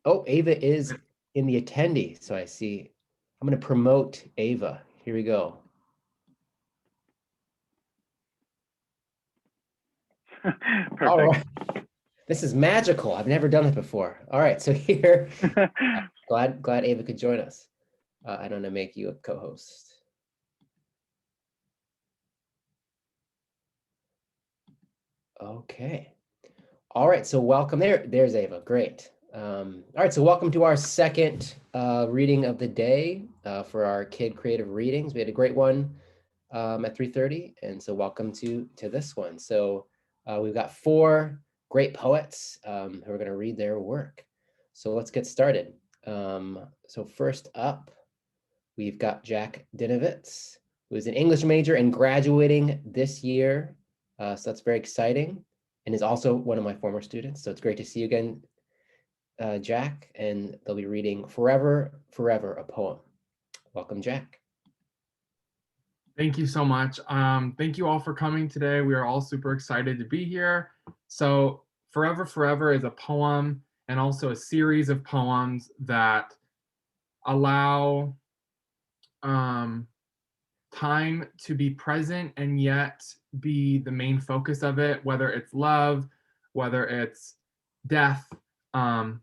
Oh, Ava is in the attendee. So I see. I'm going to promote Ava. Here we go. All Perfect. right. This is magical. I've never done it before. All right. So here, glad Ava could join us. I'm going to make you a co-host. Okay. All right. So welcome there. There's Ava. Great. All right. So welcome to our second reading of the day for our Kid Creative Readings. We had a great one at 3:30, and so welcome to this one. So we've got four great poets who are going to read their work. So let's get started. So first up, we've got Jack Dinovitz, who is an English major and graduating this year. So that's very exciting, and is also one of my former students. So it's great to see you again, Jack. And they'll be reading Forever, Forever, a poem. Welcome, Jack. Thank you so much. Thank you all for coming today. We are all super excited to be here. So Forever, Forever is a poem and also a series of poems that allow time to be present and yet be the main focus of it, whether it's love, whether it's death.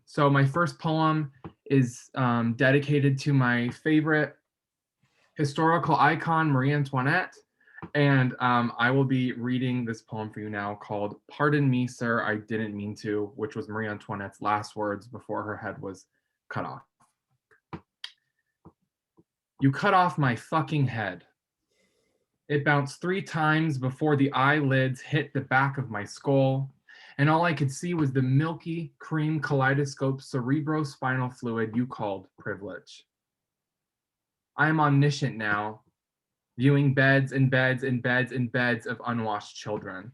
So my first poem is dedicated to my favorite historical icon, Marie Antoinette. And I will be reading this poem for you now called Pardon Me, Sir, I Didn't Mean to, which was Marie Antoinette's last words before her head was cut off. You cut off my fucking head. It bounced 3 times before the eyelids hit the back of my skull, and all I could see was the milky cream kaleidoscope cerebrospinal fluid you called privilege. I am omniscient now, viewing beds and beds and beds and beds of unwashed children.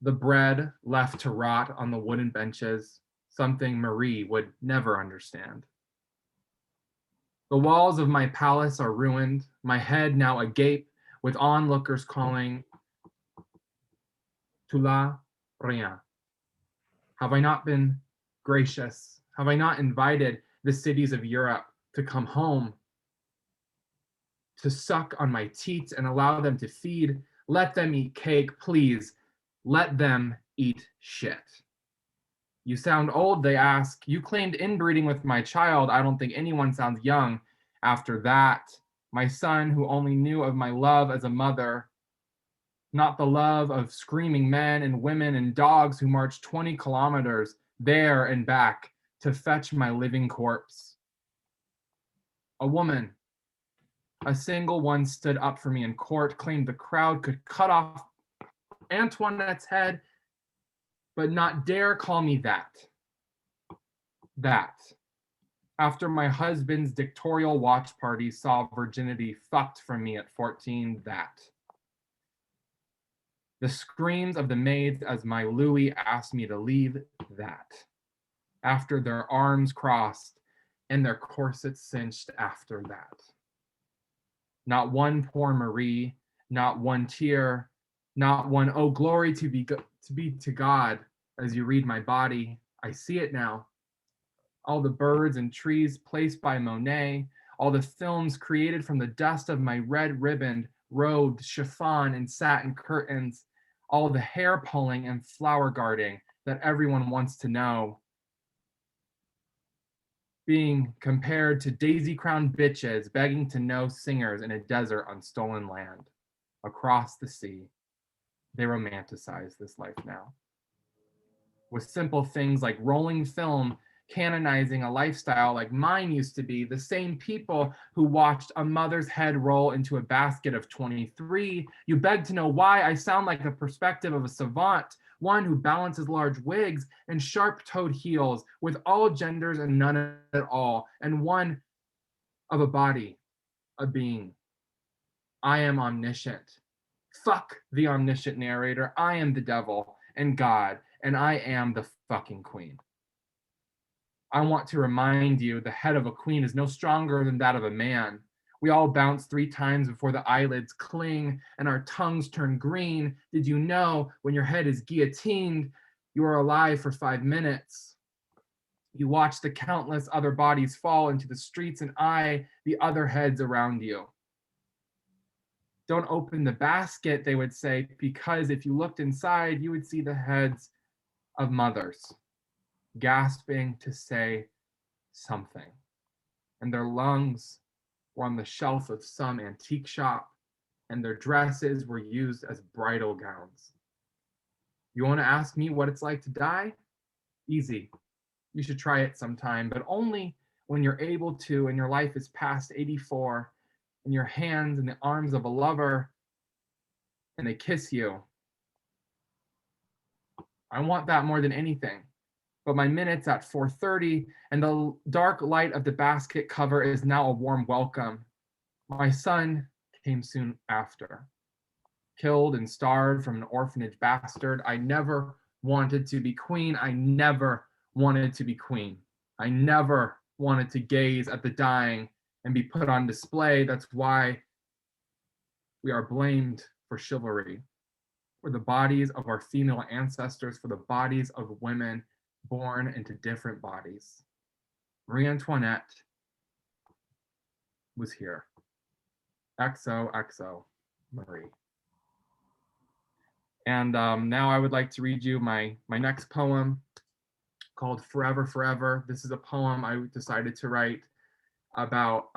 The bread left to rot on the wooden benches, something Marie would never understand. The walls of my palace are ruined, my head now agape with onlookers calling, Tu la rien. Have I not been gracious? Have I not invited the cities of Europe to come home, to suck on my teats and allow them to feed? Let them eat cake, please. Let them eat shit. You sound old, they ask. You claimed inbreeding with my child. I don't think anyone sounds young after that. My son, who only knew of my love as a mother, not the love of screaming men and women and dogs who marched 20 kilometers there and back to fetch my living corpse. A woman, a single one, stood up for me in court, claimed the crowd could cut off Antoinette's head, but not dare call me that. That. After my husband's dictatorial watch party saw virginity fucked from me at 14, that. The screams of the maids as my Louis asked me to leave, that. After their arms crossed and their corsets cinched after that. Not one poor Marie, not one tear, not one, oh, glory to be to God. As you read my body, I see it now. All the birds and trees placed by Monet, all the films created from the dust of my red ribboned, robed chiffon and satin curtains, all the hair pulling and flower guarding that everyone wants to know. Being compared to daisy-crowned bitches begging to know singers in a desert on stolen land. Across the sea, they romanticize this life now. With simple things like rolling film, canonizing a lifestyle like mine used to be, the same people who watched a mother's head roll into a basket of 23, you beg to know why I sound like the perspective of a savant, one who balances large wigs and sharp-toed heels with all genders and none at all, and one of a body, a being. I am omniscient. Fuck the omniscient narrator. I am the devil and God, and I am the fucking queen. I want to remind you the head of a queen is no stronger than that of a man. We all bounce 3 times before the eyelids cling and our tongues turn green. Did you know when your head is guillotined, you are alive for 5 minutes? You watch the countless other bodies fall into the streets and eye the other heads around you. Don't open the basket, they would say, because if you looked inside, you would see the heads of mothers gasping to say something. And their lungs were on the shelf of some antique shop, and their dresses were used as bridal gowns. You want to ask me what it's like to die? Easy. You should try it sometime, but only when you're able to and your life is past 84 and your hands in the arms of a lover and they kiss you. I want that more than anything. But my minute's at 4:30 and the dark light of the basket cover is now a warm welcome. My son came soon after. Killed and starved from an orphanage bastard. I never wanted to be queen. I never wanted to be queen. I never wanted to gaze at the dying and be put on display. That's why we are blamed for chivalry, for the bodies of our female ancestors, for the bodies of women born into different bodies. Marie Antoinette was here. XOXO Marie. And now I would like to read you my next poem called Forever, Forever. This is a poem I decided to write about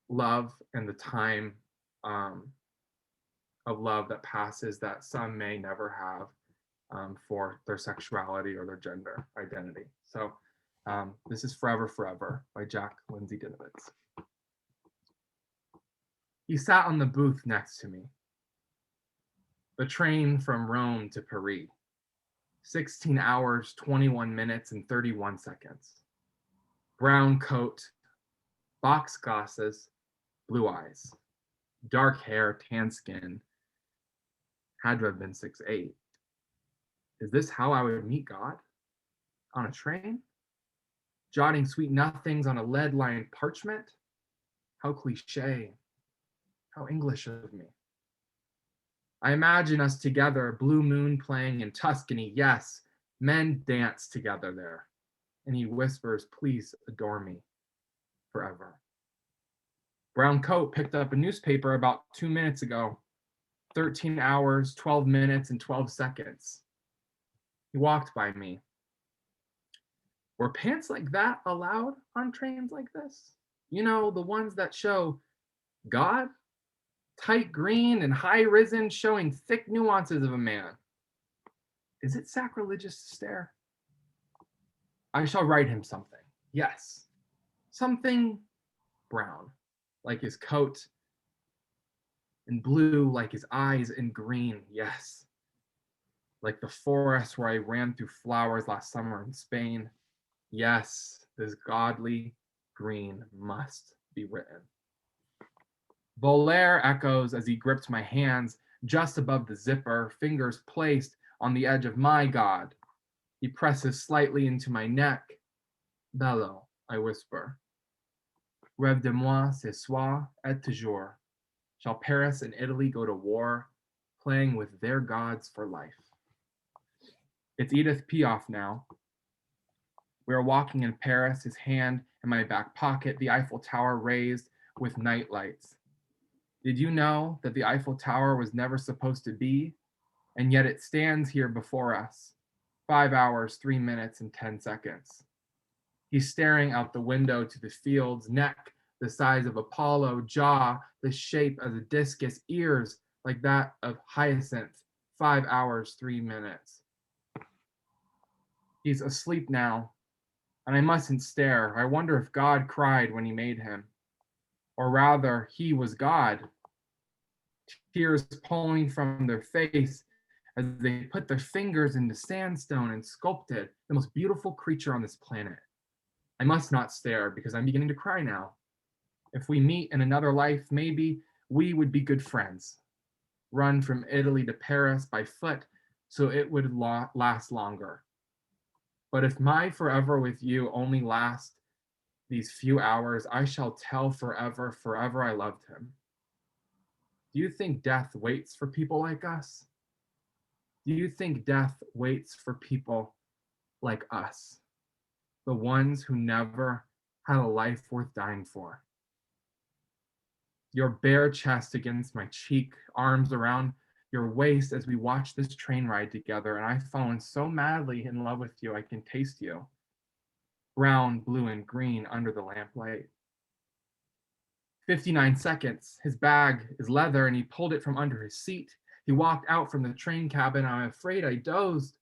love and the time of love that passes that some may never have for their sexuality or their gender identity. So this is Forever, Forever by Jack Lindsay Dinovitz. He sat on the booth next to me. The train from Rome to Paris. 16 hours, 21 minutes, and 31 seconds. Brown coat, box glasses, blue eyes. Dark hair, tan skin. Had to have been 6'8". Is this how I would meet God? On a train? Jotting sweet nothings on a lead-lined parchment? How cliche. How English of me. I imagine us together, blue moon playing in Tuscany. Yes, men dance together there. And he whispers, please adore me forever. Brown coat picked up a newspaper about 2 minutes ago. 13 hours, 12 minutes, and 12 seconds. He walked by me. Were pants like that allowed on trains like this? You know, the ones that show God? Tight green and high risen, showing thick nuances of a man. Is it sacrilegious to stare? I shall write him something. Yes. Something brown, like his coat, and blue, like his eyes, and green, yes. Like the forest where I ran through flowers last summer in Spain. Yes, this godly green must be written. Voltaire echoes as he gripped my hands just above the zipper, fingers placed on the edge of my God. He presses slightly into my neck. Bello, I whisper. Rêve de moi ce soir et toujours. Shall Paris and Italy go to war, playing with their gods for life? It's Edith Piaf now. We are walking in Paris, his hand in my back pocket, the Eiffel Tower raised with night lights. Did you know that the Eiffel Tower was never supposed to be? And yet it stands here before us. 5 hours, 3 minutes, and 10 seconds. He's staring out the window to the fields, neck the size of Apollo, jaw the shape of a discus, ears like that of Hyacinth. 5 hours, 3 minutes. He's asleep now, and I mustn't stare. I wonder if God cried when he made him. Or rather, he was God. Tears pulling from their face as they put their fingers into sandstone and sculpted the most beautiful creature on this planet. I must not stare because I'm beginning to cry now. If we meet in another life, maybe we would be good friends. Run from Italy to Paris by foot so it would last longer. But if my forever with you only lasts these few hours, I shall tell forever, forever I loved him. Do you think death waits for people like us? Do you think death waits for people like us? the ones who never had a life worth dying for. Your bare chest against my cheek, arms around your waist as we watch this train ride together, and I've fallen so madly in love with you, I can taste you. Brown, blue, and green under the lamplight. 59 seconds. His bag is leather, and he pulled it from under his seat. He walked out from the train cabin. I'm afraid I dozed,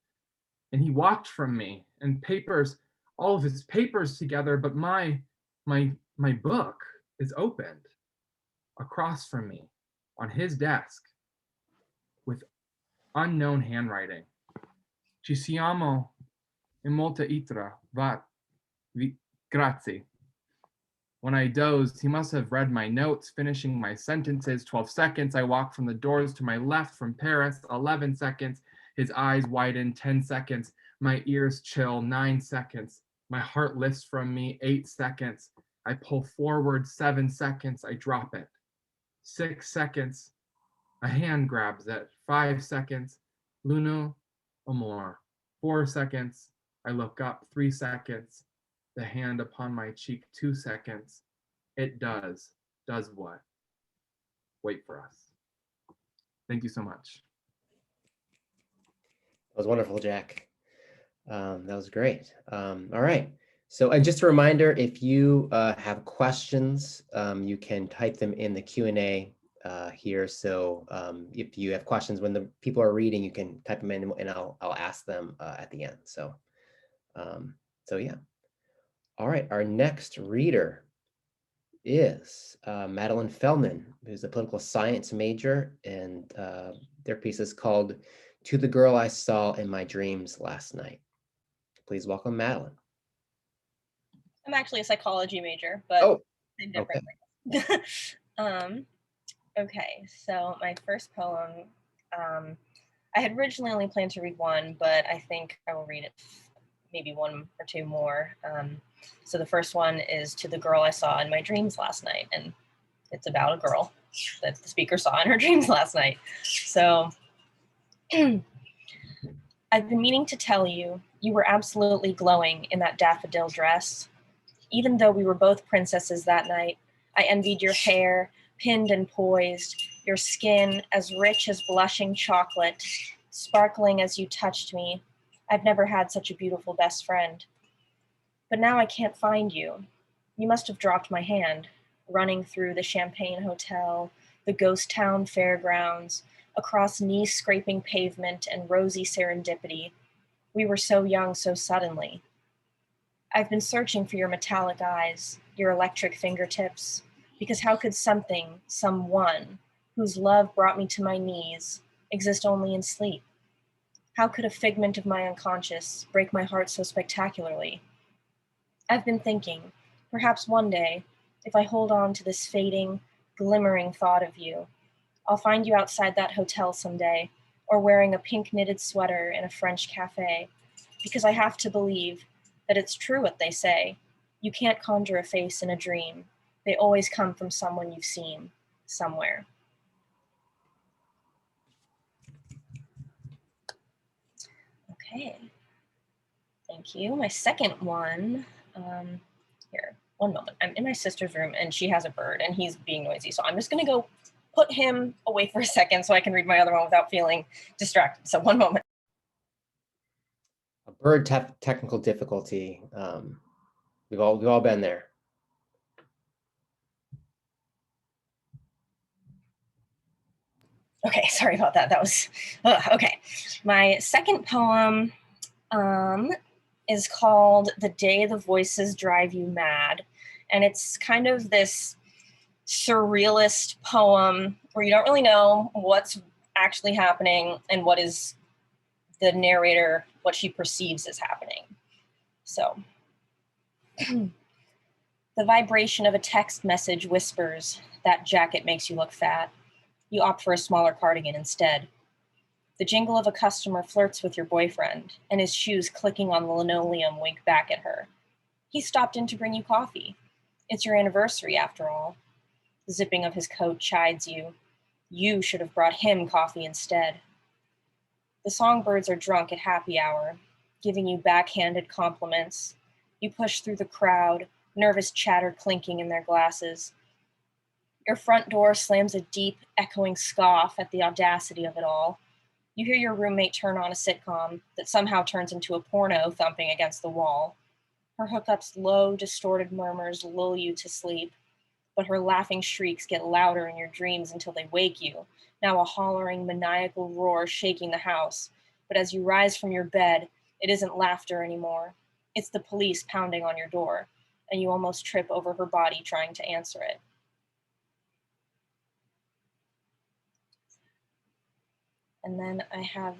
and he walked from me, and papers, all of his papers together, but my book is opened across from me on his desk with unknown handwriting. Ci siamo in molta itra, grazie. When I dozed, he must have read my notes, finishing my sentences. 12 seconds, I walked from the doors to my left from Paris. 11 seconds, his eyes widen. 10 seconds, my ears chill. 9 seconds, my heart lifts from me. 8 seconds, I pull forward. 7 seconds, I drop it. 6 seconds, a hand grabs it. 5 seconds, l'uno amor. 4 seconds, I look up. 3 seconds, the hand upon my cheek. 2 seconds, it does what? Wait for us. Thank you so much. That was wonderful, Jack. That was great. All right. So, and just a reminder, if you have questions, you can type them in the Q&A here. So if you have questions when the people are reading, you can type them in and I'll ask them at the end. So, yeah. All right, our next reader is Madeline Fehlman, who's a political science major, and their piece is called "To the Girl I Saw in My Dreams Last Night." Please welcome Madeline. I'm actually a psychology major, but same difference. Okay. Okay, so my first poem, I had originally only planned to read one, but I think I will read it, maybe one or two more. So the first one is "To the Girl I Saw in My Dreams Last Night," and it's about a girl that the speaker saw in her dreams last night. So I've been meaning to tell you, you were absolutely glowing in that daffodil dress. Even though we were both princesses that night, I envied your hair, pinned and poised, your skin as rich as blushing chocolate, sparkling as you touched me. I've never had such a beautiful best friend. But now I can't find you. You must have dropped my hand, running through the Champagne Hotel, the ghost town fairgrounds, across knee-scraping pavement and rosy serendipity. We were so young so suddenly. I've been searching for your metallic eyes, your electric fingertips, because how could something, someone, whose love brought me to my knees, exist only in sleep? How could a figment of my unconscious break my heart so spectacularly? I've been thinking, perhaps one day, if I hold on to this fading, glimmering thought of you, I'll find you outside that hotel someday, or wearing a pink knitted sweater in a French cafe, because I have to believe that it's true what they say. You can't conjure a face in a dream. They always come from someone you've seen, somewhere. Okay, thank you. My second one, here, one moment. I'm in my sister's room and she has a bird and he's being noisy. So I'm just gonna go put him away for a second so I can read my other one without feeling distracted. So one moment. A bird technical difficulty. We've all been there. Okay, sorry about that. That was, okay. My second poem is called "The Day the Voices Drive You Mad." And it's kind of this surrealist poem where you don't really know what's actually happening and what is the narrator, what she perceives is happening. So, the vibration of a text message whispers, "That jacket makes you look fat." You opt for a smaller cardigan instead. The jingle of a customer flirts with your boyfriend, and his shoes clicking on the linoleum wink back at her. He stopped in to bring you coffee. It's your anniversary, after all. The zipping of his coat chides you. You should have brought him coffee instead. The songbirds are drunk at happy hour, giving you backhanded compliments. You push through the crowd, nervous chatter clinking in their glasses. Your front door slams a deep, echoing scoff at the audacity of it all. You hear your roommate turn on a sitcom that somehow turns into a porno thumping against the wall. Her hookup's low, distorted murmurs lull you to sleep, but her laughing shrieks get louder in your dreams until they wake you, now a hollering, maniacal roar shaking the house. But as you rise from your bed, it isn't laughter anymore. It's the police pounding on your door, and you almost trip over her body trying to answer it. And then I have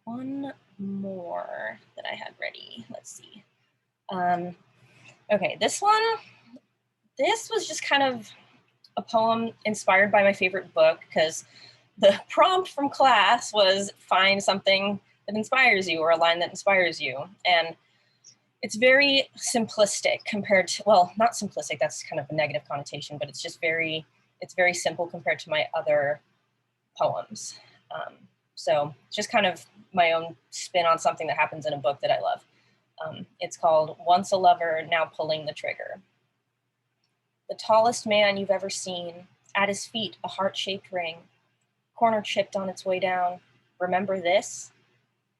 one more that I had ready. Let's see. Okay, this was just kind of a poem inspired by my favorite book, because the prompt from class was find something that inspires you or a line that inspires you. And it's very simplistic compared to, well, not simplistic, that's kind of a negative connotation, but it's just very simple compared to my other poems. So just kind of my own spin on something that happens in a book that I love. It's called Once a Lover, Now Pulling the Trigger. The tallest man you've ever seen, at his feet a heart-shaped ring, corner chipped on its way down. Remember this?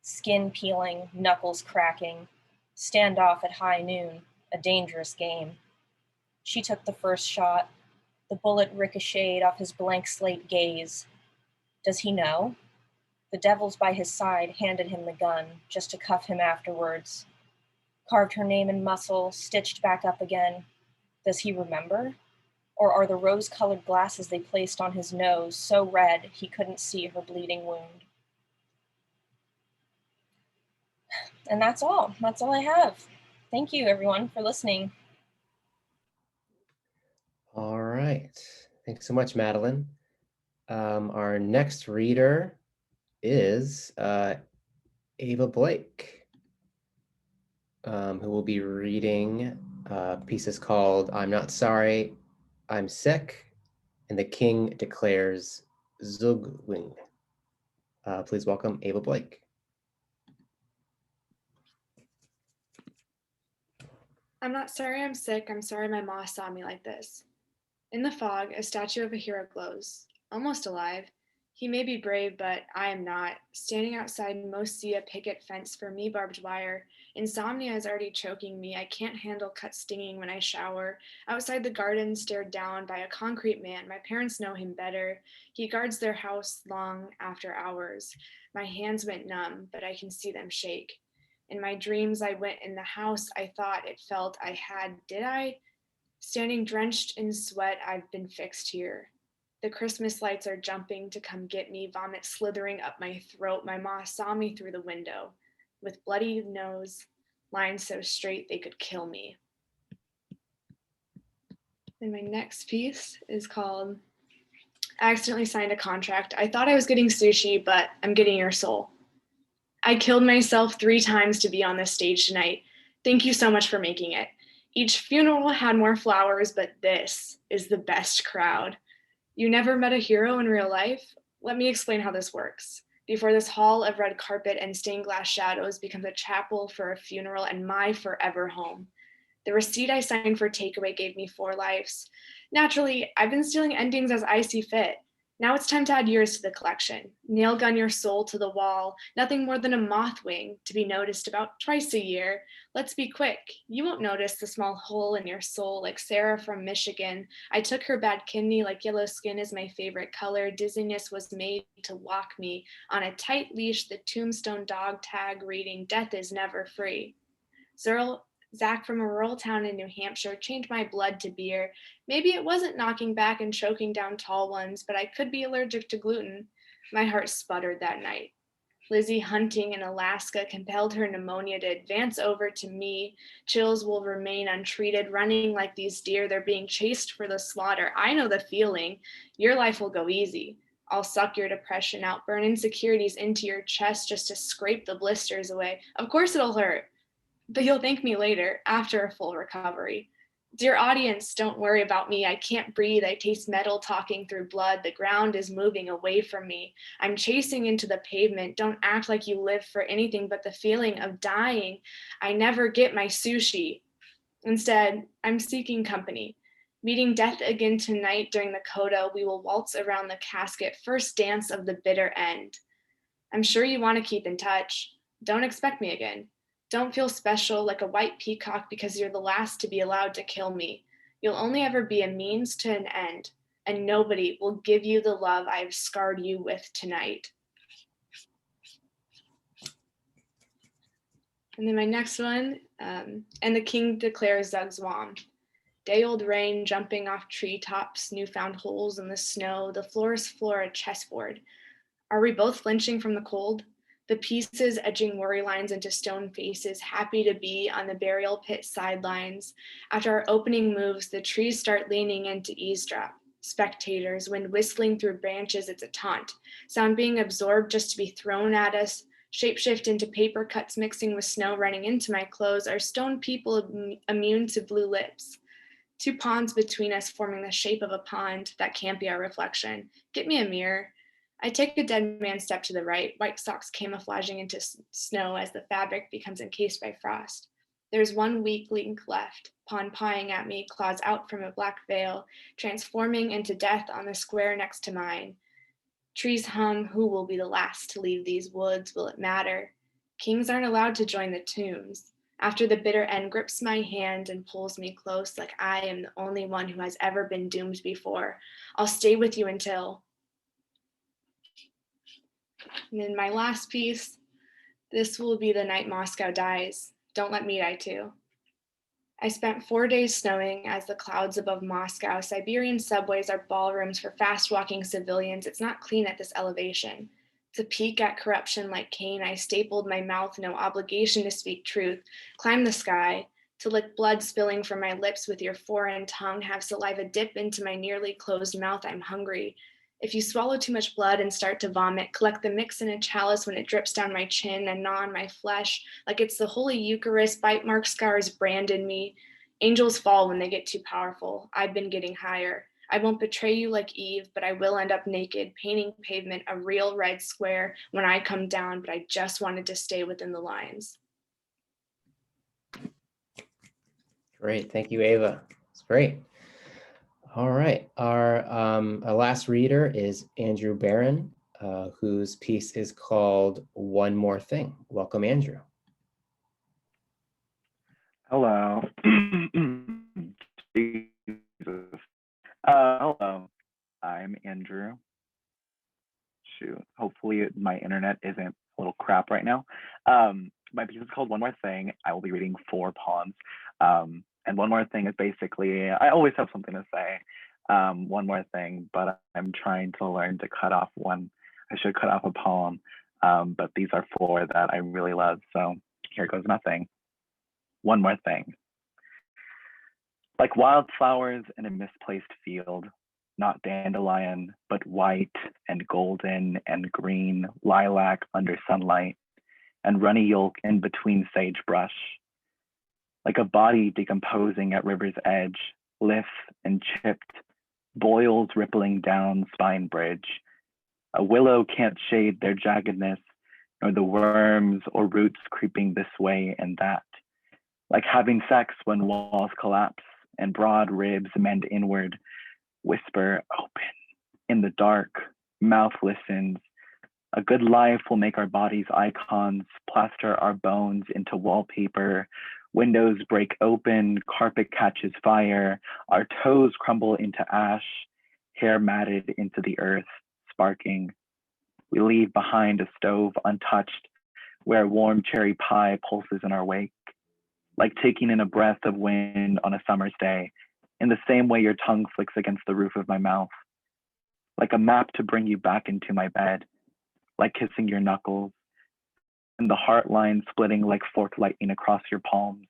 Skin peeling, knuckles cracking, standoff at high noon, a dangerous game. She took the first shot. The bullet ricocheted off his blank slate gaze. Does he know? The devils by his side handed him the gun, just to cuff him afterwards. Carved her name in muscle, stitched back up again. Does he remember? Or are the rose-colored glasses they placed on his nose so red he couldn't see her bleeding wound? And that's all. That's all I have. Thank you, everyone, for listening. All right. Thanks so much, Madeline. Our next reader is Ava Blake, who will be reading pieces called I'm Not Sorry, I'm Sick, and the King Declares Zugzwng. Please welcome Ava Blake. I'm not sorry I'm sick, I'm sorry my ma saw me like this. In the fog, a statue of a hero glows, almost alive. He may be brave, but I am not. Standing outside most see a picket fence for me barbed wire. Insomnia is already choking me. I can't handle cut stinging when I shower. Outside the garden, stared down by a concrete man. My parents know him better. He guards their house long after hours. My hands went numb, but I can see them shake. In my dreams, I went in the house I thought it felt I had. Did I? Standing drenched in sweat, I've been fixed here. The Christmas lights are jumping to come get me, vomit slithering up my throat. My ma saw me through the window, with bloody nose, lines so straight they could kill me. And my next piece is called I Accidentally Signed a Contract. I thought I was getting sushi, but I'm getting your soul. I killed myself 3 times to be on this stage tonight. Thank you so much for making it. Each funeral had more flowers, but this is the best crowd. You never met a hero in real life? Let me explain how this works. Before this hall of red carpet and stained glass shadows becomes a chapel for a funeral and my forever home. The receipt I signed for takeaway gave me 4 lives. Naturally, I've been stealing endings as I see fit. Now it's time to add yours to the collection. Nail gun your soul to the wall, nothing more than a moth wing to be noticed about twice a year. Let's be quick. You won't notice the small hole in your soul like Sarah from Michigan. I took her bad kidney like yellow skin is my favorite color. Dizziness was made to walk me on a tight leash, the tombstone dog tag reading, death is never free. Zach from a rural town in New Hampshire changed my blood to beer. Maybe it wasn't knocking back and choking down tall ones, but I could be allergic to gluten. My heart sputtered that night. Lizzie hunting in Alaska compelled her pneumonia to advance over to me. Chills will remain untreated, running like these deer. They're being chased for the slaughter. I know the feeling. Your life will go easy. I'll suck your depression out, burn insecurities into your chest just to scrape the blisters away. Of course it'll hurt, but you'll thank me later, after a full recovery. Dear audience, don't worry about me. I can't breathe. I taste metal talking through blood. The ground is moving away from me. I'm chasing into the pavement. Don't act like you live for anything but the feeling of dying. I never get my sushi. Instead, I'm seeking company. Meeting death again tonight during the coda, we will waltz around the casket, first dance of the bitter end. I'm sure you want to keep in touch. Don't expect me again. Don't feel special like a white peacock because you're the last to be allowed to kill me. You'll only ever be a means to an end, and nobody will give you the love I've scarred you with tonight. And then my next one, and the king declares Zugzwng. Day-old rain jumping off treetops, newfound holes in the snow, the floor's floor a chessboard. Are we both flinching from the cold? The pieces edging worry lines into stone faces, happy to be on the burial pit sidelines. After our opening moves, the trees start leaning in to eavesdrop. Spectators, wind whistling through branches, it's a taunt. Sound being absorbed just to be thrown at us. Shapeshift into paper cuts mixing with snow running into my clothes. Are stone people immune to blue lips? Two ponds between us forming the shape of a pond. That can't be our reflection. Get me a mirror. I take a dead man step to the right, white socks camouflaging into snow as the fabric becomes encased by frost. There's one weak link left, pond pawing at me, claws out from a black veil, transforming into death on the square next to mine. Trees hum, who will be the last to leave these woods? Will it matter? Kings aren't allowed to join the tombs. After the bitter end grips my hand and pulls me close like I am the only one who has ever been doomed before. I'll stay with you until... And then my last piece, this will be the night Moscow dies. Don't let me die too. I spent 4 days snowing as the clouds above Moscow. Siberian subways are ballrooms for fast-walking civilians. It's not clean at this elevation. To peek at corruption like Cain, I stapled my mouth, no obligation to speak truth. Climb the sky, to lick blood spilling from my lips with your foreign tongue, have saliva dip into my nearly closed mouth. I'm hungry. If you swallow too much blood and start to vomit, collect the mix in a chalice when it drips down my chin and gnaw on my flesh, like it's the Holy Eucharist. Bite mark scars branded me. Angels fall when they get too powerful. I've been getting higher. I won't betray you like Eve, but I will end up naked, painting pavement a real red square when I come down, but I just wanted to stay within the lines. Great, thank you, Ava. It's great. All right, our last reader is Andrew Barron, whose piece is called One More Thing. Welcome, Andrew. Hello. Jesus. Hello, I'm Andrew. Shoot, hopefully my internet isn't a little crap right now. My piece is called One More Thing. I will be reading 4 poems. And one more thing is basically, I always have something to say. One more thing, but I'm trying to learn to cut off one. I should cut off a poem, but these are 4 that I really love. So here goes nothing. One more thing. Like wildflowers in a misplaced field, not dandelion, but white and golden and green lilac under sunlight, and runny yolk in between sagebrush. Like a body decomposing at river's edge, lithe and chipped, boils rippling down spine bridge. A willow can't shade their jaggedness, nor the worms or roots creeping this way and that. Like having sex when walls collapse and broad ribs mend inward, whisper open. In the dark, mouth listens. A good life will make our bodies icons, plaster our bones into wallpaper. Windows break open, carpet catches fire, our toes crumble into ash, hair matted into the earth, sparking. We leave behind a stove untouched, where warm cherry pie pulses in our wake, like taking in a breath of wind on a summer's day, in the same way your tongue flicks against the roof of my mouth, like a map to bring you back into my bed, like kissing your knuckles, and the heart line splitting like forked lightning across your palms,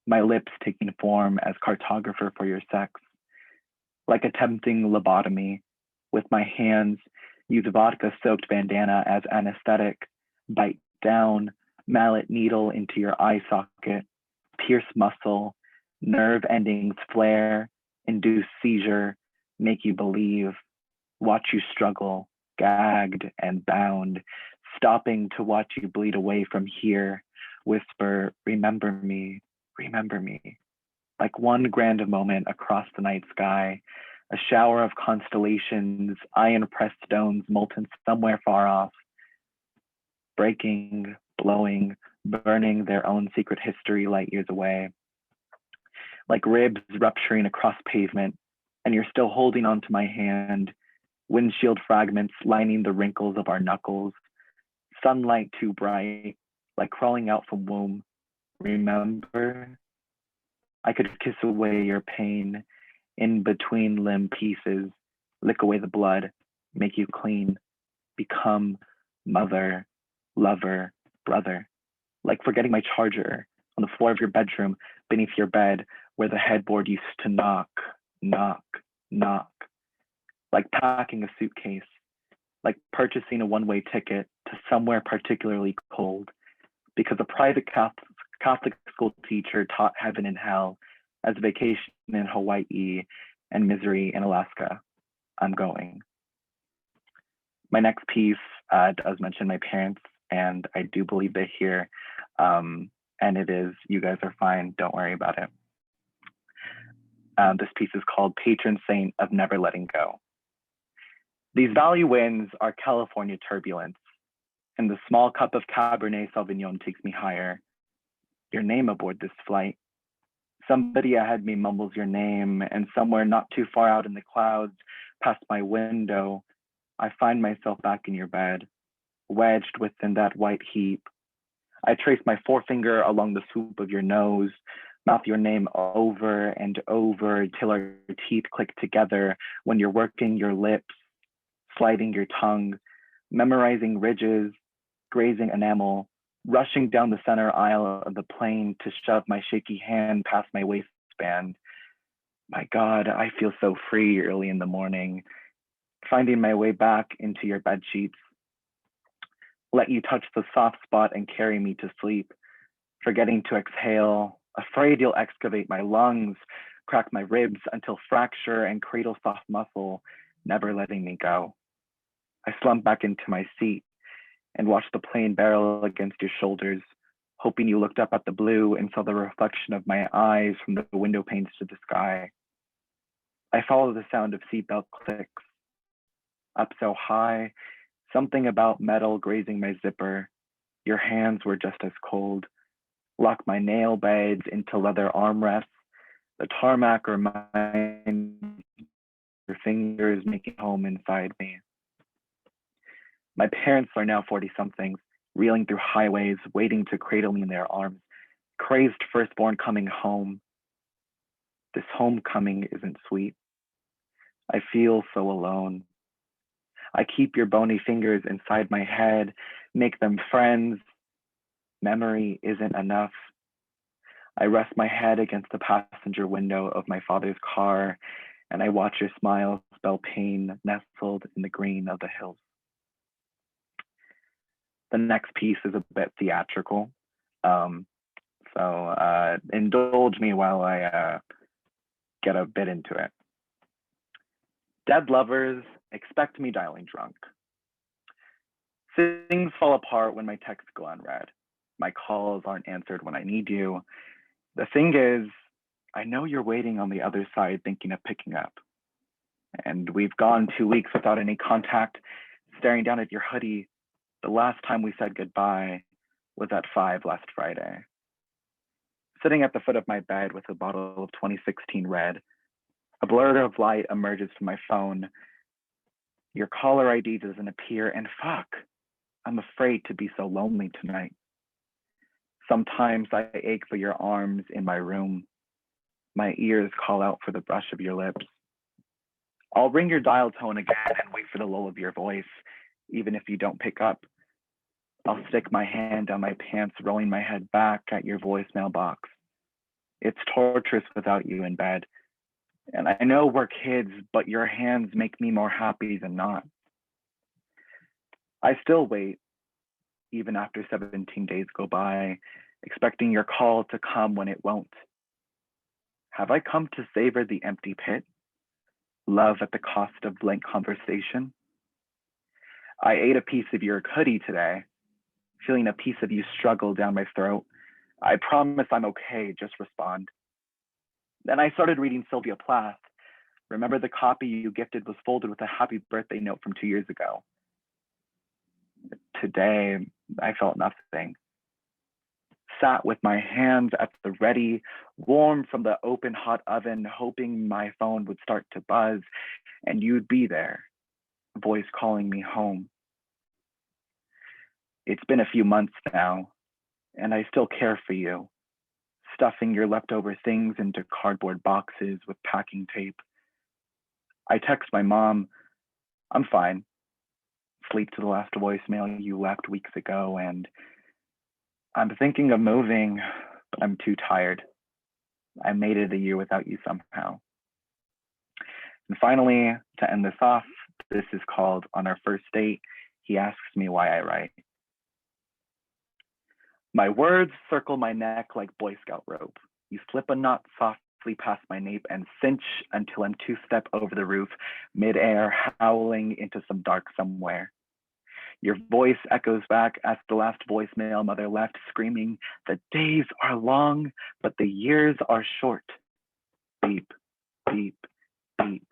my lips taking form as cartographer for your sex, like attempting lobotomy, with my hands use vodka-soaked bandana as anesthetic, bite down, mallet needle into your eye socket, pierce muscle, nerve endings flare, induce seizure, make you believe, watch you struggle, gagged and bound, stopping to watch you bleed away from here, whisper, remember me, remember me. like one grand moment across the night sky, a shower of constellations, iron-pressed stones molten somewhere far off, breaking, blowing, burning their own secret history light years away. Like ribs rupturing across pavement, and you're still holding onto my hand, windshield fragments lining the wrinkles of our knuckles, sunlight too bright, like crawling out from womb. Remember? I could kiss away your pain, in between limb pieces, lick away the blood, make you clean, become mother, lover, brother. Like forgetting my charger on the floor of your bedroom, beneath your bed, where the headboard used to knock, knock, knock. Like packing a suitcase, like purchasing a one-way ticket to somewhere particularly cold, because a private Catholic school teacher taught heaven and hell as a vacation in Hawaii and misery in Alaska. I'm going. My next piece does mention my parents, and I do believe they're here. And it is, you guys are fine, don't worry about it. This piece is called Patron Saint of Never Letting Go. These valley winds are California turbulence, and the small cup of Cabernet Sauvignon takes me higher. Your name aboard this flight. Somebody ahead me mumbles your name, and somewhere not too far out in the clouds, past my window, I find myself back in your bed, wedged within that white heap. I trace my forefinger along the swoop of your nose, mouth your name over and over till our teeth click together when you're working your lips, sliding your tongue, memorizing ridges, grazing enamel, rushing down the center aisle of the plane to shove my shaky hand past my waistband. My God, I feel so free early in the morning, finding my way back into your bed sheets. Let you touch the soft spot and carry me to sleep, forgetting to exhale, afraid you'll excavate my lungs, crack my ribs until fracture and cradle soft muscle, never letting me go. I slump back into my seat and watch the plane barrel against your shoulders, hoping you looked up at the blue and saw the reflection of my eyes from the window panes to the sky. I follow the sound of seatbelt clicks. Up so high, something about metal grazing my zipper. Your hands were just as cold. Lock my nail beds into leather armrests. The tarmac reminds your fingers making home inside me. My parents are now 40-somethings, reeling through highways, waiting to cradle me in their arms. Crazed firstborn coming home. This homecoming isn't sweet. I feel so alone. I keep your bony fingers inside my head, make them friends. Memory isn't enough. I rest my head against the passenger window of my father's car, and I watch your smile spell pain nestled in the green of the hills. The next piece is a bit theatrical, so indulge me while I get a bit into it. Dead lovers, expect me dialing drunk. Things fall apart when my texts go unread. My calls aren't answered when I need you. The thing is, I know you're waiting on the other side thinking of picking up. And we've gone 2 weeks without any contact, staring down at your hoodie. The last time we said goodbye was at 5 last Friday. Sitting at the foot of my bed with a bottle of 2016 Red, a blur of light emerges from my phone. Your caller ID doesn't appear, and fuck, I'm afraid to be so lonely tonight. Sometimes I ache for your arms in my room. My ears call out for the brush of your lips. I'll ring your dial tone again and wait for the lull of your voice, even if you don't pick up. I'll stick my hand down my pants, rolling my head back at your voicemail box. It's torturous without you in bed. And I know we're kids, but your hands make me more happy than not. I still wait, even after 17 days go by, expecting your call to come when it won't. Have I come to savor the empty pit? Love at the cost of blank conversation? I ate a piece of your hoodie today, feeling a piece of you struggle down my throat. I promise I'm okay, just respond. Then I started reading Sylvia Plath. Remember, the copy you gifted was folded with a happy birthday note from 2 years ago. Today, I felt nothing. Sat with my hands at the ready, warm from the open hot oven, hoping my phone would start to buzz and you'd be there, a voice calling me home. It's been a few months now, and I still care for you, stuffing your leftover things into cardboard boxes with packing tape. I text my mom, I'm fine. Sleep to the last voicemail you left weeks ago, and I'm thinking of moving, but I'm too tired. I made it a year without you somehow. And finally, to end this off, this is called On Our First Date, He Asks Me Why I Write. My words circle my neck like Boy Scout rope. You slip a knot softly past my nape and cinch until I'm 2-step over the roof, midair, howling into some dark somewhere. Your voice echoes back as the last voicemail mother left, screaming, the days are long, but the years are short. Beep, beep, beep.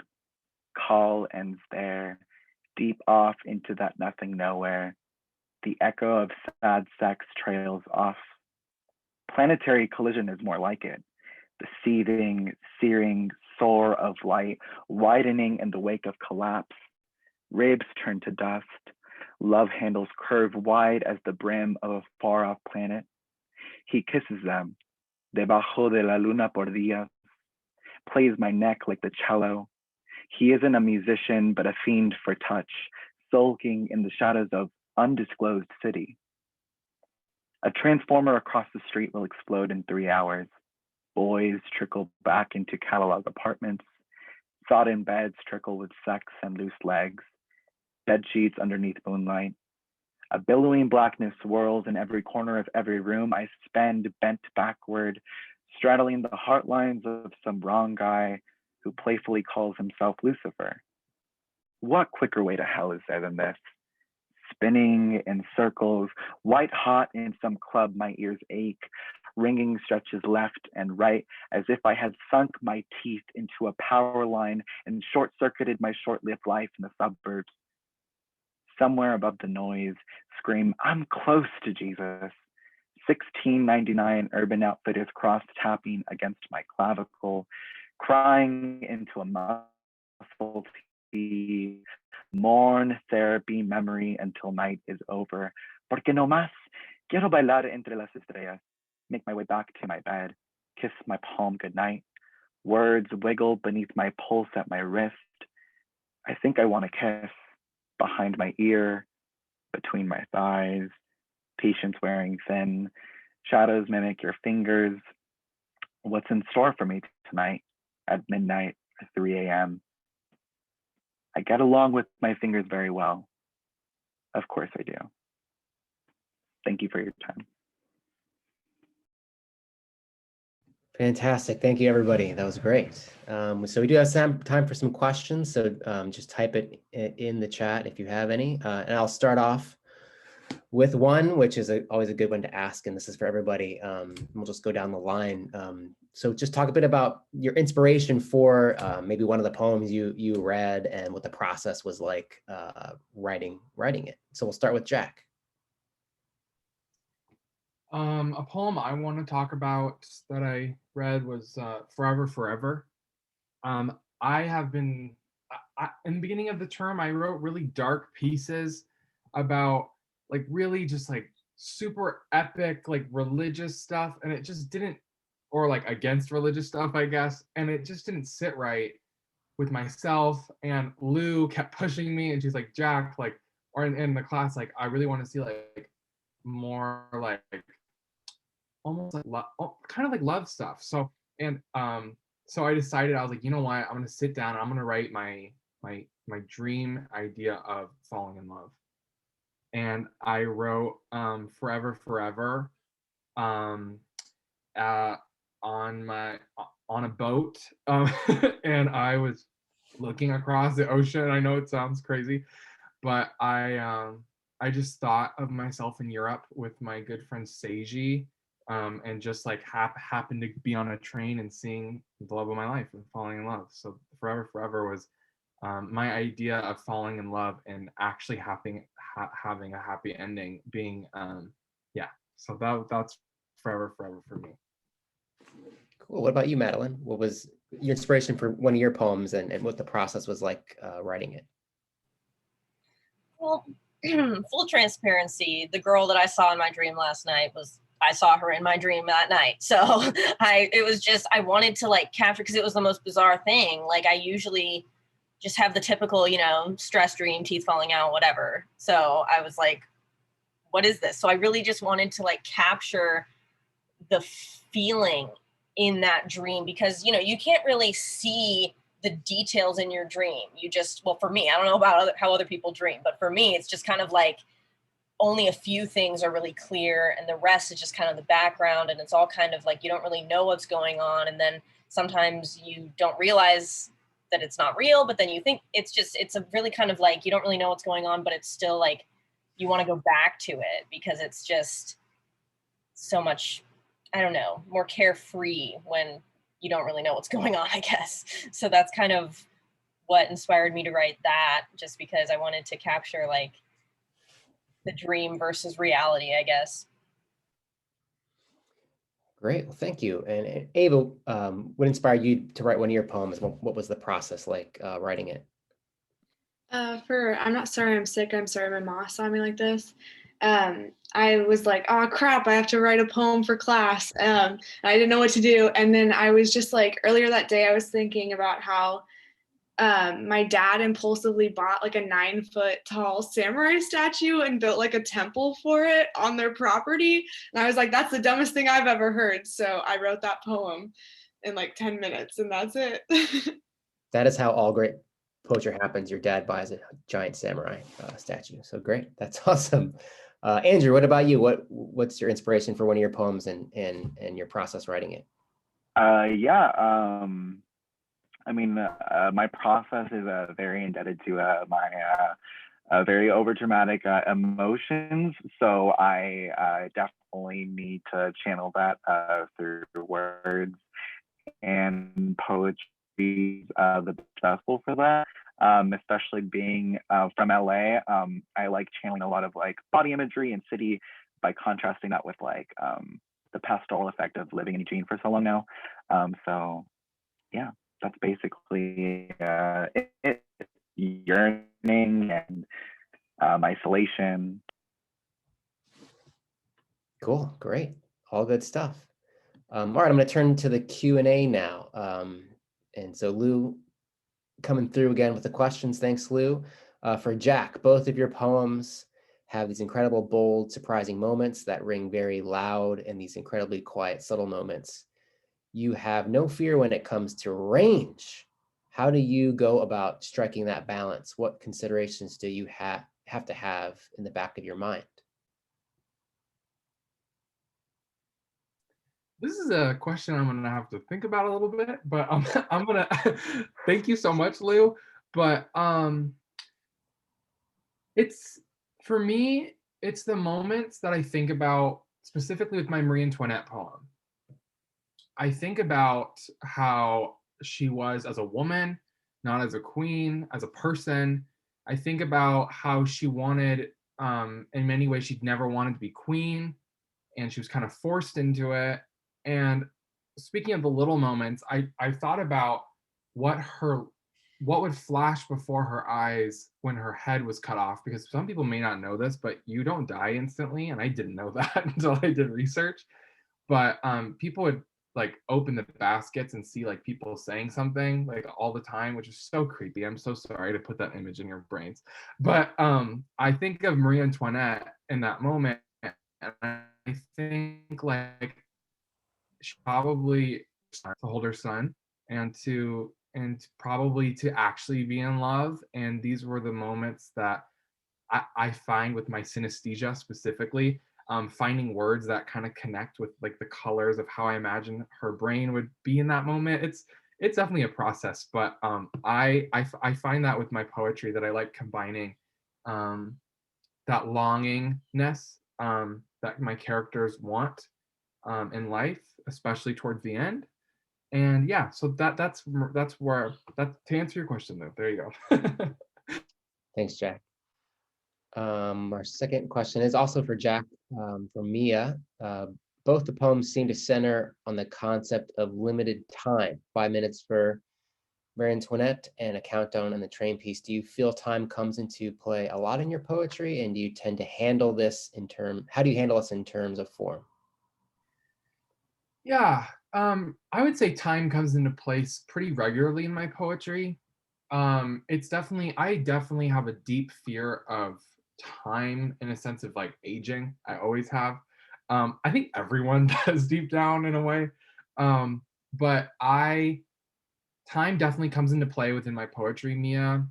Call ends there, deep off into that nothing nowhere. The echo of sad sex trails off. Planetary collision is more like it. The seething, searing soar of light, widening in the wake of collapse. Ribs turn to dust. Love handles curve wide as the brim of a far-off planet. He kisses them, debajo de la luna por días, plays my neck like the cello. He isn't a musician, but a fiend for touch, sulking in the shadows of undisclosed city. A transformer across the street will explode in 3 hours. Boys trickle back into catalog apartments. Sodden beds trickle with sex and loose legs. Bed sheets underneath moonlight. A billowing blackness swirls in every corner of every room I spend bent backward, straddling the heart lines of some wrong guy who playfully calls himself Lucifer. What quicker way to hell is there than this? Spinning in circles, white hot in some club, my ears ache, ringing stretches left and right as if I had sunk my teeth into a power line and short-circuited my short-lived life in the suburbs. Somewhere above the noise, scream, I'm close to Jesus. 1699 Urban Outfitters cross-tapping against my clavicle, crying into a muscle tee, mourn therapy memory until night is over. Porque no más, quiero bailar entre las estrellas. Make my way back to my bed, kiss my palm goodnight. Words wiggle beneath my pulse at my wrist. I think I want to kiss. Behind my ear, between my thighs, patience wearing thin, shadows mimic your fingers. What's in store for me tonight at midnight or 3 a.m.? I get along with my fingers very well. Of course I do. Thank you for your time. Fantastic. Thank you, everybody. That was great. So we do have some time for some questions. So just type it in the chat if you have any. And I'll start off with one, which is always a good one to ask. And this is for everybody. We'll just go down the line. So just talk a bit about your inspiration for maybe one of the poems you read and what the process was like writing it. So we'll start with Jack. A poem I want to talk about that I read was Forever, Forever. I have been, in the beginning of the term, I wrote really dark pieces about like really just like super epic, like religious stuff. And it just didn't, or like against religious stuff, I guess. And it just didn't sit right with myself. And Lou kept pushing me and she's like, Jack, like, or in the class, like, I really want to see like more like almost like kind of like love stuff. So so I decided, I was like, you know what, I'm gonna sit down and I'm gonna write my dream idea of falling in love. And I wrote Forever, Forever on a boat, and I was looking across the ocean. I know it sounds crazy, but I just thought of myself in Europe with my good friend Seiji. and just like happened to be on a train and seeing the love of my life and falling in love. So Forever was my idea of falling in love and actually having a happy ending, being so that's Forever for me. Cool. What about you, Madeline? What was your inspiration for one of your poems, and what the process was like writing it? Well, full transparency, the girl that I saw in my dream last night I saw her in my dream that night. So I wanted to like capture, because it was the most bizarre thing. Like I usually just have the typical, stress dream, teeth falling out, whatever. So I was like, what is this? So I really just wanted to like capture the feeling in that dream, because, you can't really see the details in your dream. You just, well, for me, I don't know about how other people dream, but for me, it's just kind of like only a few things are really clear, and the rest is just kind of the background, and it's all kind of like you don't really know what's going on, and then sometimes you don't realize that it's not real, but then you think it's a really kind of like you don't really know what's going on, but it's still like you want to go back to it because it's just so much, I don't know, more carefree when you don't really know what's going on, I guess. So that's kind of what inspired me to write that, just because I wanted to capture like the dream versus reality, I guess. Great. Well, thank you. And Ava, what inspired you to write one of your poems? What was the process like writing it? I'm not sorry I'm sick, I'm sorry my mom saw me like this. I was like, oh crap, I have to write a poem for class. I didn't know what to do. And then I was just like, earlier that day, I was thinking about how my dad impulsively bought like a 9-foot tall samurai statue and built like a temple for it on their property. And I was like, that's the dumbest thing I've ever heard. So I wrote that poem in like 10 minutes and that's it. That is how all great poetry happens. Your dad buys a giant samurai statue. So great. That's awesome. Andrew, what about you? What's your inspiration for one of your poems and your process writing it? My process is very indebted to my very overdramatic emotions. So I definitely need to channel that through words, and poetry the vessel for that. Especially being from LA, I like channeling a lot of like body imagery and city by contrasting that with like the pastoral effect of living in Eugene for so long now. So yeah, that's basically it. Yearning and isolation. Cool, great, all good stuff. All right, I'm going to turn to the Q&A now. And so Lou coming through again with the questions. Thanks, Lou. For Jack, both of your poems have these incredible, bold, surprising moments that ring very loud, and these incredibly quiet, subtle moments. You have no fear when it comes to range. How do you go about striking that balance? What considerations do you have to have in the back of your mind? This is a question I'm gonna have to think about a little bit, but I'm gonna thank you so much, Lou. But it's, for me, it's the moments that I think about specifically with my Marie Antoinette poem. I think about how she was as a woman, not as a queen, as a person. I think about how she wanted, in many ways, she'd never wanted to be queen, and she was kind of forced into it. And speaking of the little moments, I thought about what would flash before her eyes when her head was cut off, because some people may not know this, but you don't die instantly, and I didn't know that until I did research. But people would like open the baskets and see like people saying something like all the time, which is so creepy. I'm so sorry to put that image in your brains, but I think of Marie Antoinette in that moment, and I think like she probably to hold her son and probably to actually be in love. And these were the moments that I find with my synesthesia specifically, finding words that kind of connect with like the colors of how I imagine her brain would be in that moment. It's definitely a process, but I find that with my poetry that I like combining that longingness that my characters want in life, especially towards the end. And yeah, so that's where that to answer your question though. There you go. Thanks, Jack. Our second question is also for Jack, from Mia. Both the poems seem to center on the concept of limited time, 5 minutes for Marie Antoinette and a countdown in the train piece. Do you feel time comes into play a lot in your poetry, and do you tend to handle this how do you handle this in terms of form? Yeah, I would say time comes into place pretty regularly in my poetry. It's definitely, I definitely have a deep fear of time in a sense of like aging. I always have. I think everyone does deep down in a way. But time definitely comes into play within my poetry, Mia.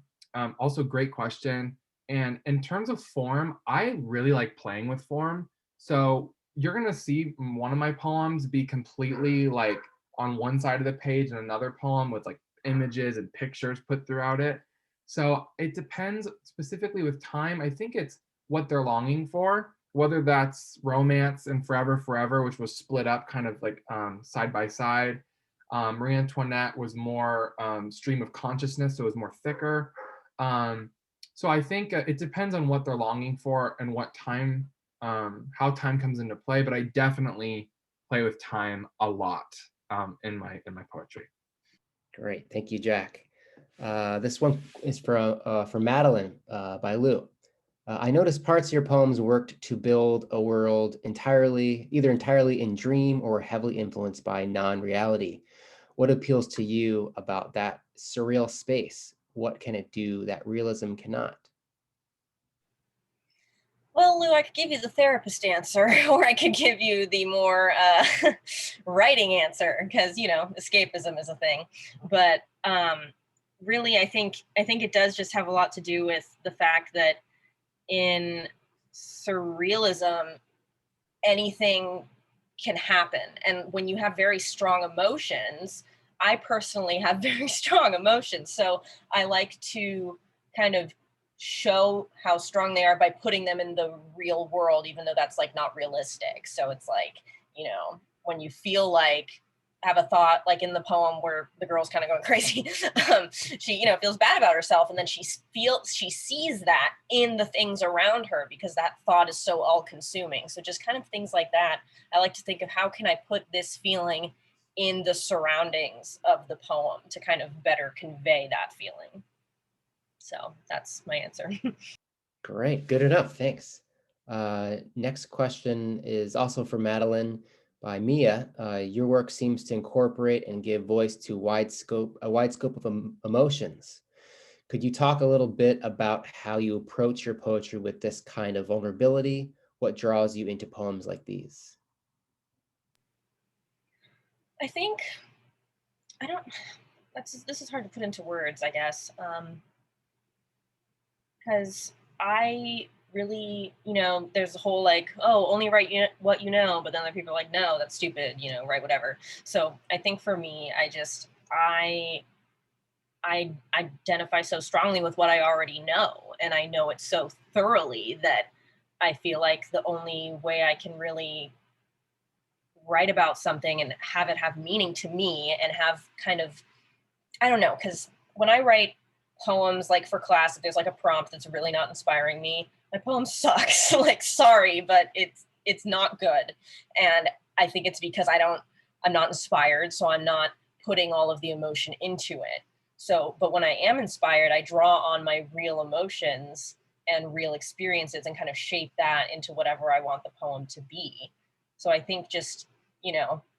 Also, great question. And in terms of form, I really like playing with form. So you're gonna see one of my poems be completely like on one side of the page and another poem with like images and pictures put throughout it. So it depends specifically with time. I think it's what they're longing for, whether that's romance and Forever Forever, which was split up kind of like side by side. Marie Antoinette was more stream of consciousness, so it was more thicker. So I think it depends on what they're longing for and what time, how time comes into play. But I definitely play with time a lot in my poetry. Great, thank you, Jack. This one is for Madeline by Lou. I noticed parts of your poems worked to build a world either entirely in dream or heavily influenced by non-reality. What appeals to you about that surreal space? What can it do that realism cannot? Well, Lou, I could give you the therapist answer, or I could give you the more writing answer, because escapism is a thing. But really, I think it does just have a lot to do with the fact that in surrealism, anything can happen, and when you have very strong emotions, I personally have very strong emotions, so I like to kind of show how strong they are by putting them in the real world, even though that's like not realistic. So it's like, when you feel like have a thought, like in the poem where the girl's kind of going crazy, she feels bad about herself, and then she sees that in the things around her because that thought is so all consuming. So just kind of things like that, I like to think of how can I put this feeling in the surroundings of the poem to kind of better convey that feeling. So that's my answer. Great, good enough, thanks. Next question is also for Madeline by Mia. Your work seems to incorporate and give voice to a wide scope of emotions. Could you talk a little bit about how you approach your poetry with this kind of vulnerability? What draws you into poems like these? I think this is hard to put into words, I guess, because I really, there's a whole like, oh, only write what you know, but then other people are like, no, that's stupid, write whatever. So I think for me, I identify so strongly with what I already know, and I know it so thoroughly that I feel like the only way I can really write about something and have it have meaning to me and have kind of, I don't know, because when I write poems like for class, if there's like a prompt that's really not inspiring me, my poem sucks. Like, sorry, but it's not good. And I think it's because I'm not inspired, so I'm not putting all of the emotion into it. So, but when I am inspired, I draw on my real emotions and real experiences and kind of shape that into whatever I want the poem to be. So I think just,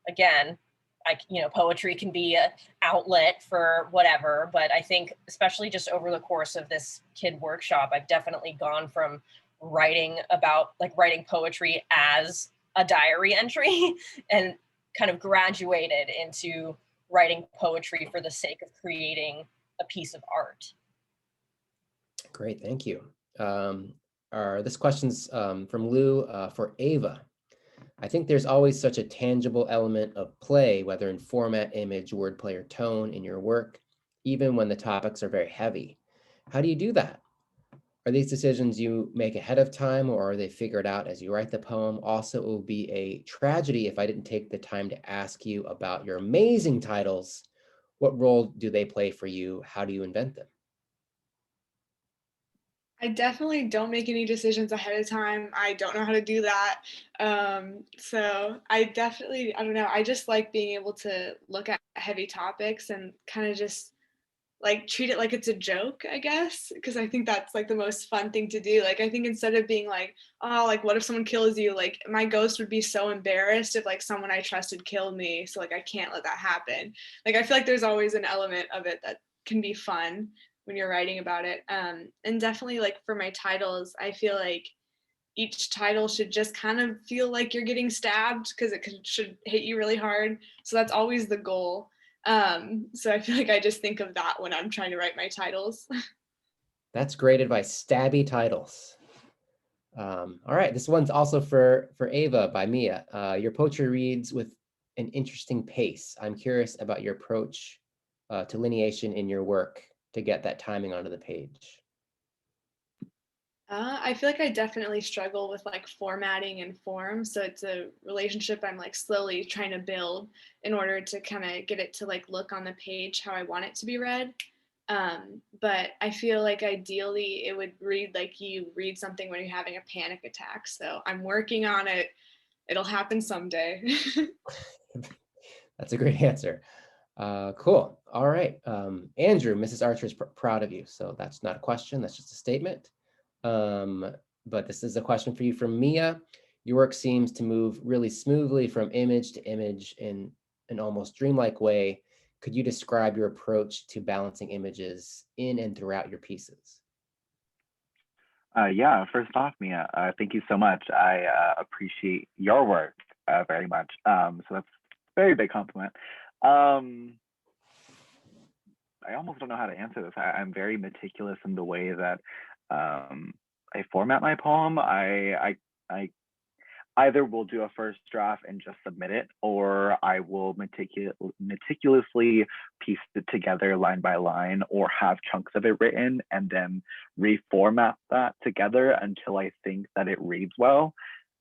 again, poetry can be an outlet for whatever, but I think especially just over the course of this kid workshop, I've definitely gone from writing poetry as a diary entry and kind of graduated into writing poetry for the sake of creating a piece of art. Great, thank you. This question's from Lou for Ava. I think there's always such a tangible element of play, whether in format, image, wordplay, or tone in your work, even when the topics are very heavy. How do you do that? Are these decisions you make ahead of time, or are they figured out as you write the poem? Also, it would be a tragedy if I didn't take the time to ask you about your amazing titles. What role do they play for you? How do you invent them? I definitely don't make any decisions ahead of time. I don't know how to do that. So I don't know. I just like being able to look at heavy topics and kind of just like treat it like it's a joke, I guess, because I think that's like the most fun thing to do. Like I think instead of being like, oh, like what if someone kills you? Like my ghost would be so embarrassed if like someone I trusted killed me. So like I can't let that happen. Like I feel like there's always an element of it that can be fun when you're writing about it. And definitely like for my titles, I feel like each title should just kind of feel like you're getting stabbed because should hit you really hard. So that's always the goal. So I feel like I just think of that when I'm trying to write my titles. That's great advice. Stabby titles. All right, this one's also for Ava by Mia. Your poetry reads with an interesting pace. I'm curious about your approach to lineation in your work to get that timing onto the page. I feel like I definitely struggle with like formatting and form. So it's a relationship I'm like slowly trying to build in order to kind of get it to like look on the page how I want it to be read. But I feel like ideally it would read like you read something when you're having a panic attack. So I'm working on it. It'll happen someday. That's a great answer. Cool. All right. Andrew, Mrs. Archer is proud of you. So that's not a question. That's just a statement. But this is a question for you from Mia. Your work seems to move really smoothly from image to image in an almost dreamlike way. Could you describe your approach to balancing images in and throughout your pieces? Yeah, first off, Mia, thank you so much. I appreciate your work very much. So that's a very big compliment. I almost don't know how to answer this. I'm very meticulous in the way that I format my poem. I either will do a first draft and just submit it, or I will meticulously piece it together line by line, or have chunks of it written and then reformat that together until I think that it reads well.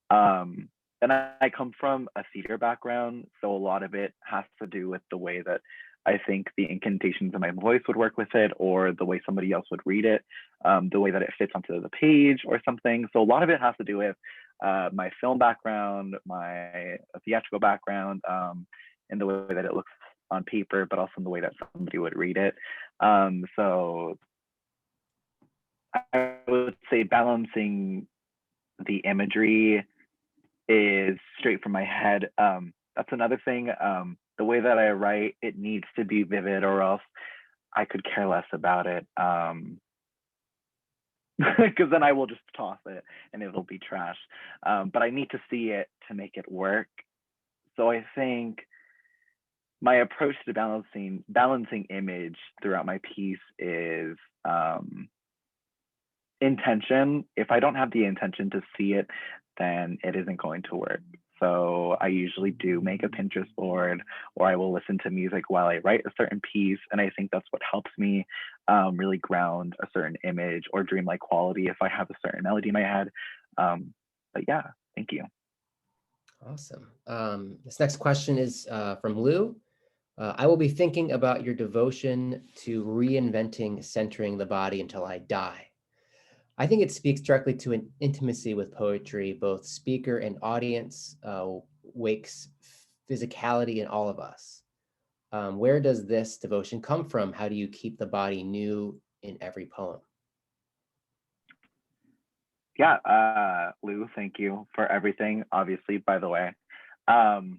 And I come from a theater background, so a lot of it has to do with the way that I think the incantations of my voice would work with it, or the way somebody else would read it, the way that it fits onto the page or something. So a lot of it has to do with my film background, my theatrical background, and the way that it looks on paper, but also in the way that somebody would read it. So I would say balancing the imagery is straight from my head. That's another thing. The way that I write, it needs to be vivid, or else I could care less about it. Because then I will just toss it and it'll be trash. But I need to see it to make it work. So I think my approach to balancing image throughout my piece is intention. If I don't have the intention to see it, then it isn't going to work. So I usually do make a Pinterest board, or I will listen to music while I write a certain piece. And I think that's what helps me really ground a certain image or dreamlike quality if I have a certain melody in my head. But yeah, thank you. Awesome. This next question is from Lou. I will be thinking about your devotion to reinventing centering the body until I die. I think it speaks directly to an intimacy with poetry. Both speaker and audience wakes physicality in all of us. Where does this devotion come from? How do you keep the body new in every poem? Yeah, Lou, thank you for everything, obviously, by the way. This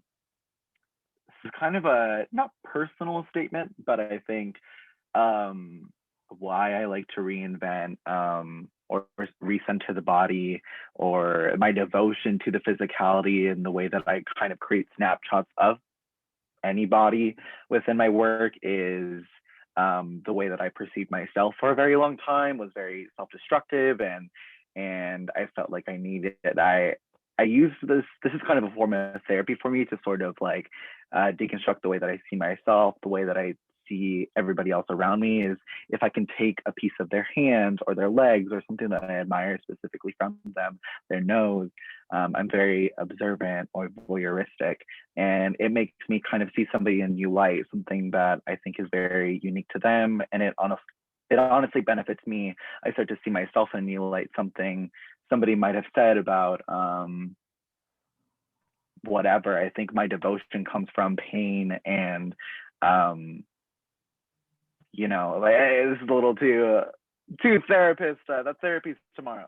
is kind of a not personal statement, but I think why I like to reinvent or recenter the body, or my devotion to the physicality and the way that I kind of create snapshots of any body within my work is the way that I perceived myself for a very long time was very self-destructive, and I felt like I needed it. I use this is kind of a form of therapy for me to sort of like deconstruct the way that I see myself, the way that I see everybody else around me is if I can take a piece of their hand or their legs or something that I admire specifically from them, their nose. I'm very observant or voyeuristic, and it makes me kind of see somebody in a new light, something that I think is very unique to them, and it honestly benefits me. I start to see myself in a new light, something somebody might have said about whatever. I think my devotion comes from pain and you know, like, this is a little too therapist. That therapy's tomorrow.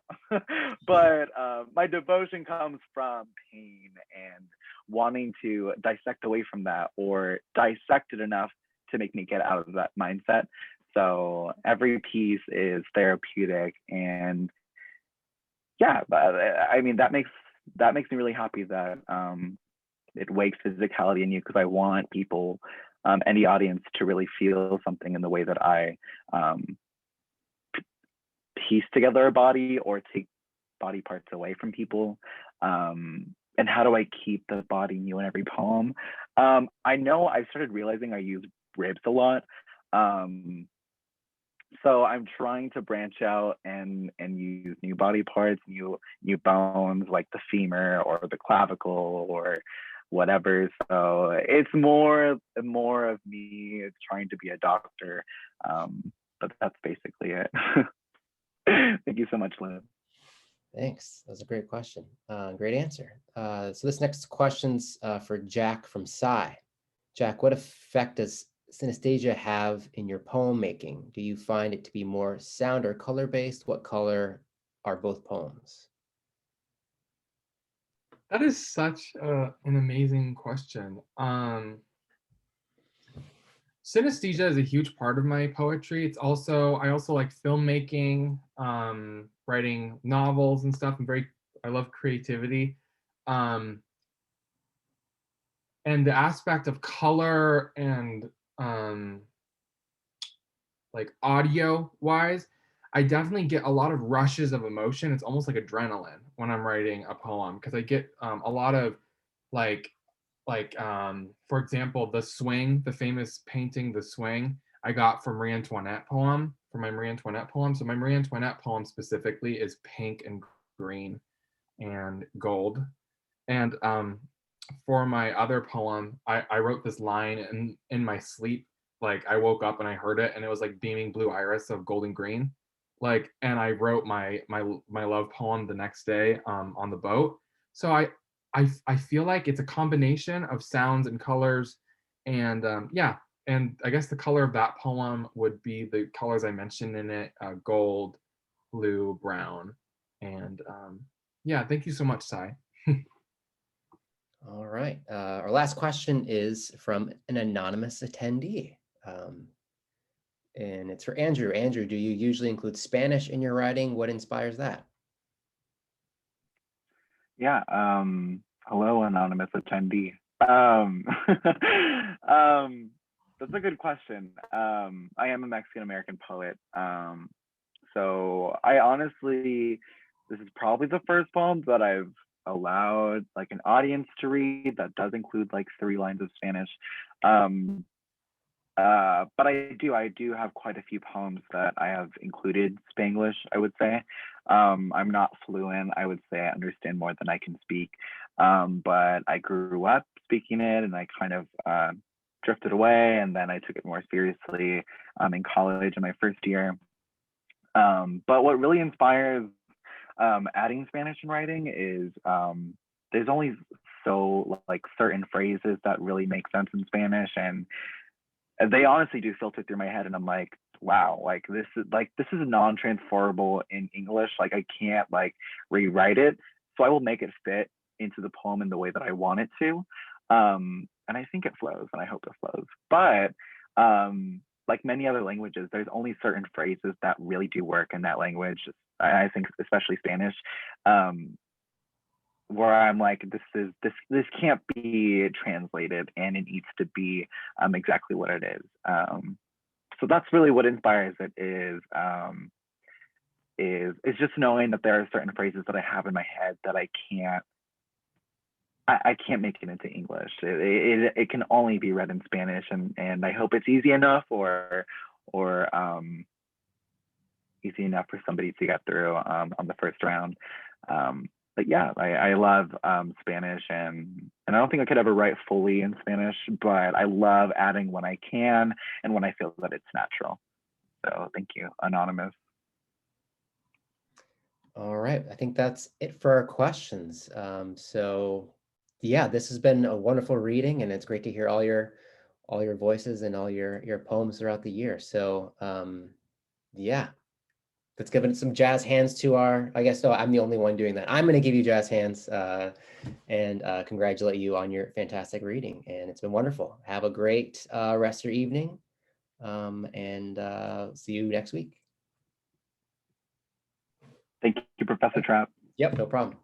But my devotion comes from pain and wanting to dissect away from that, or dissect it enough to make me get out of that mindset. So every piece is therapeutic, and yeah, but I mean that makes me really happy that it wakes physicality in you, because I want people and the audience to really feel something in the way that I piece together a body or take body parts away from people. And how do I keep the body new in every poem? I know I started realizing I use ribs a lot. So I'm trying to branch out and use new body parts, new bones, like the femur or the clavicle or whatever. So it's more of me trying to be a doctor. But that's basically it. Thank you so much, Liv. Thanks. That was a great question. Great answer. So this next question's for Jack from Psy. Jack, what effect does synesthesia have in your poem making? Do you find it to be more sound or color based? What color are both poems? That is such an amazing question. Synesthesia is a huge part of my poetry. I also like filmmaking, writing novels and stuff. I love creativity. And the aspect of color and like audio wise, I definitely get a lot of rushes of emotion. It's almost like adrenaline when I'm writing a poem, because I get a lot of for example, The Swing, the famous painting The Swing, I got from Marie Antoinette poem, from my Marie Antoinette poem. So my Marie Antoinette poem specifically is pink and green and gold. And for my other poem, I wrote this line in my sleep. Like I woke up and I heard it, and it was like beaming blue iris of golden green. Like, and I wrote my love poem the next day on the boat. So I feel like it's a combination of sounds and colors, and yeah. And I guess the color of that poem would be the colors I mentioned in it: gold, blue, brown, and yeah. Thank you so much, Sai. All right. Our last question is from an anonymous attendee. And it's for Andrew. Andrew, do you usually include Spanish in your writing? What inspires that? Yeah. Hello, anonymous attendee. That's a good question. I am a Mexican American poet. So I honestly, this is probably the first poem that I've allowed like an audience to read that does include like 3 lines of Spanish. But I do have quite a few poems that I have included Spanglish, I would say. I'm not fluent. I would say I understand more than I can speak. But I grew up speaking it, and I kind of drifted away, and then I took it more seriously in college in my first year. But what really inspires adding Spanish in writing is there's only so like certain phrases that really make sense in Spanish, and they honestly do filter through my head, and I'm like, wow, like this is non-transferable in English. Like I can't like rewrite it, so I will make it fit into the poem in the way that I want it to. And I think it flows, and I hope it flows. But like many other languages, there's only certain phrases that really do work in that language. I think especially Spanish, where I'm like, this can't be translated, and it needs to be exactly what it is. So that's really what inspires it, is just knowing that there are certain phrases that I have in my head that I can't I can't make it into English. It can only be read in Spanish, and I hope it's easy enough or easy enough for somebody to get through on the first round. But yeah, I love Spanish, and I don't think I could ever write fully in Spanish, but I love adding when I can and when I feel that it's natural. So thank you, Anonymous. All right, I think that's it for our questions. So yeah, this has been a wonderful reading, and it's great to hear all your voices and all your poems throughout the year. So yeah, let's give it some jazz hands to our, I guess, no, I'm the only one doing that. I'm going to give you jazz hands and congratulate you on your fantastic reading. And it's been wonderful. Have a great rest of your evening, and see you next week. Thank you, Professor Trapp. Yep, no problem.